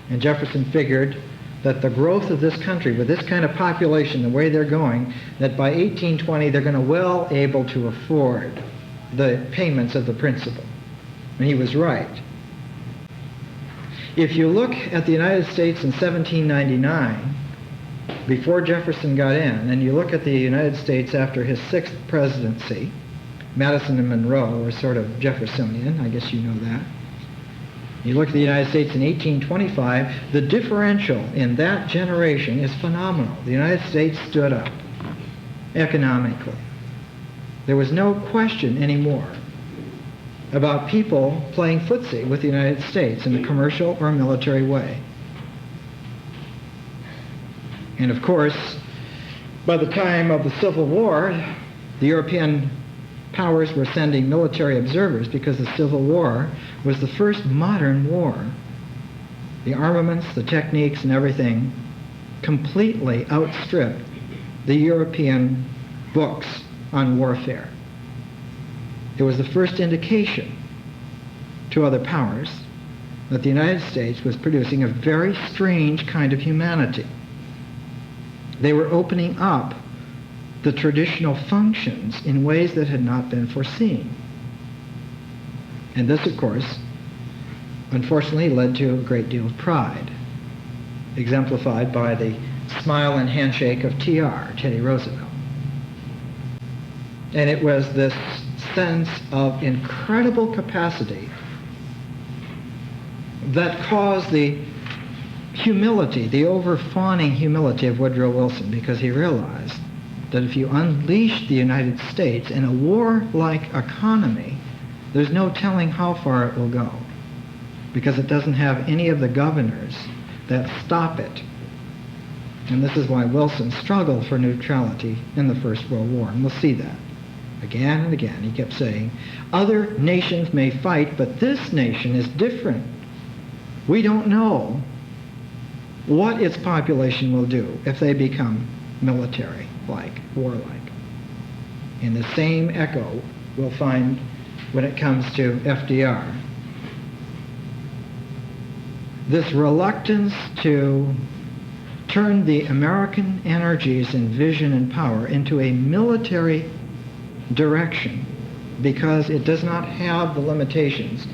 And Jefferson figured that the growth of this country, with this kind of population, the way they're going, that by 1820 they're going to well able to afford the payments of the principal. And he was right. If you look at the United States in 1799, before Jefferson got in, and you look at the United States after his 6th presidency, Madison and Monroe were sort of Jeffersonian, I guess you know that. You look at the United States in 1825, the differential in that generation is phenomenal. The United States stood up economically. There was no question anymore about people playing footsie with the United States in a commercial or military way. And of course, by the time of the Civil War, the European powers were sending military observers because the Civil War was the first modern war. The armaments, the techniques, and everything completely outstripped the European books on warfare. It was the first indication to other powers that the United States was producing a very strange kind of humanity. They were opening up the traditional functions in ways that had not been foreseen. And this, of course, unfortunately led to a great deal of pride, exemplified by the smile and handshake of TR, Teddy Roosevelt. And it was this sense of incredible capacity that caused the humility, the over-fawning humility of Woodrow Wilson, because he realized that if you unleash the United States in a war-like economy, there's no telling how far it will go, because it doesn't have any of the governors that stop it. And this is why Wilson struggled for neutrality in the First World War, and we'll see that. Again and again, he kept saying, other nations may fight, but this nation is different. We don't know what its population will do if they become military-like, warlike. And the same echo we'll find when it comes to FDR. This reluctance to turn the American energies and vision and power into a military direction because it does not have the limitations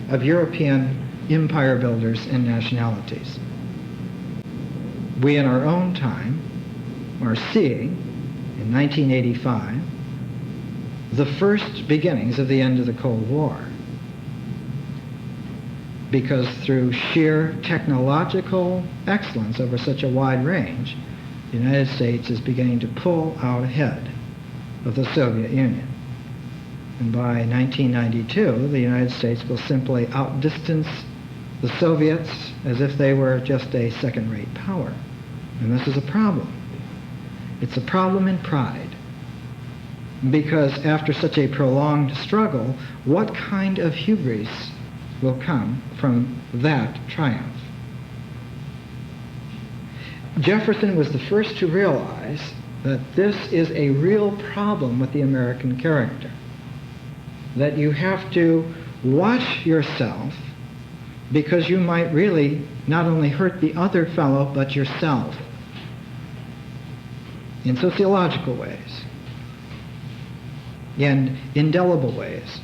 of European empire builders and nationalities. We in our own time are seeing, in 1985, the first beginnings of the end of the Cold War. Because through sheer technological excellence over such a wide range, the United States is beginning to pull out ahead of the Soviet Union. And by 1992, the United States will simply outdistance the Soviets as if they were just a second-rate power. And this is a problem. It's a problem in pride. Because after such a prolonged struggle, what kind of hubris will come from that triumph? Jefferson was the first to realize that this is a real problem with the American character. That you have to watch yourself because you might really not only hurt the other fellow, but yourself in sociological ways, in indelible ways.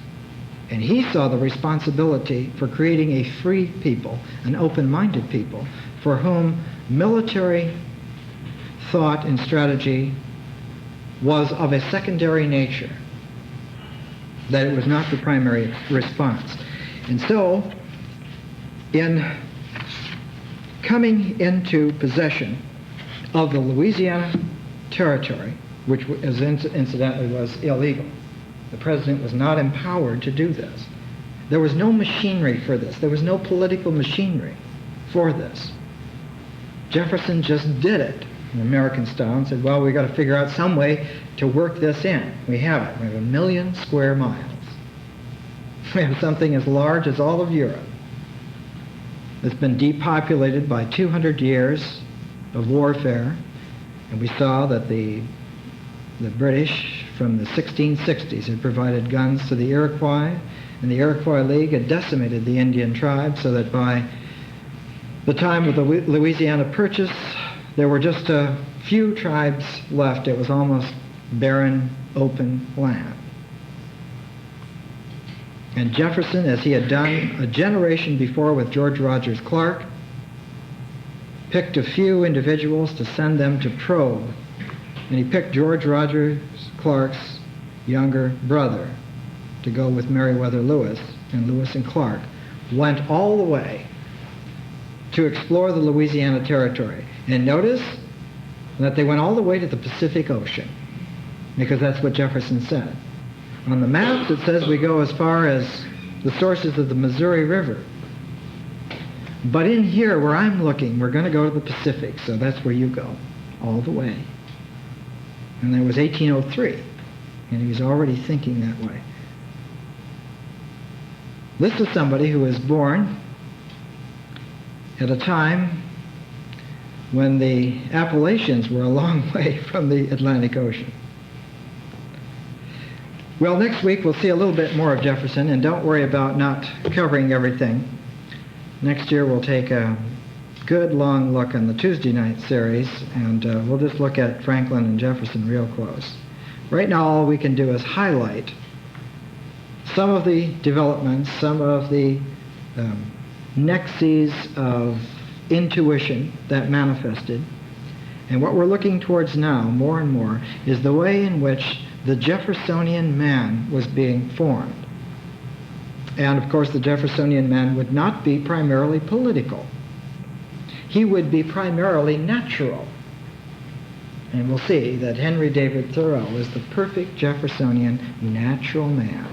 And he saw the responsibility for creating a free people, an open-minded people, for whom military thought and strategy was of a secondary nature, that it was not the primary response. And so, in coming into possession of the Louisiana Territory, which incidentally was illegal, the president was not empowered to do this. There was no machinery for this. There was no political machinery for this. Jefferson just did it in American style and said, well, we've got to figure out some way to work this in. We have it. We have 1 million square miles. We have something as large as all of Europe. It's been depopulated by 200 years of warfare. And we saw that the British from the 1660s had provided guns to the Iroquois, and the Iroquois League had decimated the Indian tribes so that by the time of the Louisiana Purchase, there were just a few tribes left. It was almost barren, open land. And Jefferson, as he had done a generation before with George Rogers Clark, picked a few individuals to send them to probe. And he picked George Rogers Clark's younger brother to go with Meriwether Lewis, and Lewis and Clark went all the way to explore the Louisiana Territory. And notice that they went all the way to the Pacific Ocean, because that's what Jefferson said. On the map it says we go as far as the sources of the Missouri River. But in here where I'm looking, we're going to go to the Pacific, so that's where you go, all the way. And that was 1803, and he was already thinking that way. This is somebody who was born at a time when the Appalachians were a long way from the Atlantic Ocean. Well, next week we'll see a little bit more of Jefferson, and don't worry about not covering everything. Next year we'll take a good long look on the Tuesday night series, and we'll just look at Franklin and Jefferson real close. Right now all we can do is highlight some of the developments, some of the nexes of intuition that manifested. And what we're looking towards now, more and more, is the way in which the Jeffersonian man was being formed. And of course the Jeffersonian man would not be primarily political. He would be primarily natural. And we'll see that Henry David Thoreau is the perfect Jeffersonian natural man,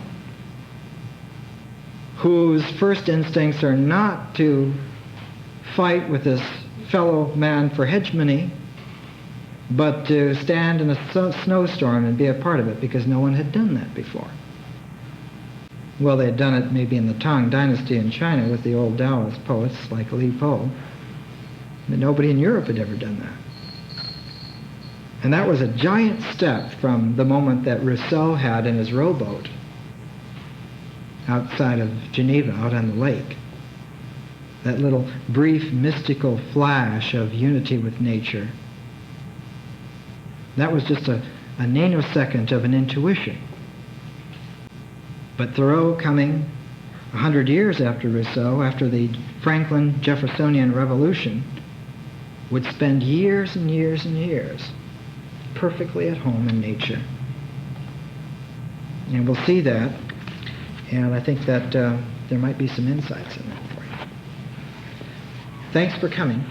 whose first instincts are not to fight with his fellow man for hegemony, but to stand in a snowstorm and be a part of it because no one had done that before. Well, they had done it maybe in the Tang Dynasty in China with the old Taoist poets like Li Po, but nobody in Europe had ever done that. And that was a giant step from the moment that Rousseau had in his rowboat outside of Geneva, out on the lake. That little brief mystical flash of unity with nature. That was just a nanosecond of an intuition. But Thoreau, coming 100 years after Rousseau, after the Franklin Jeffersonian Revolution, would spend years and years and years perfectly at home in nature. And we'll see that, and I think that there might be some insights in that for you. Thanks for coming.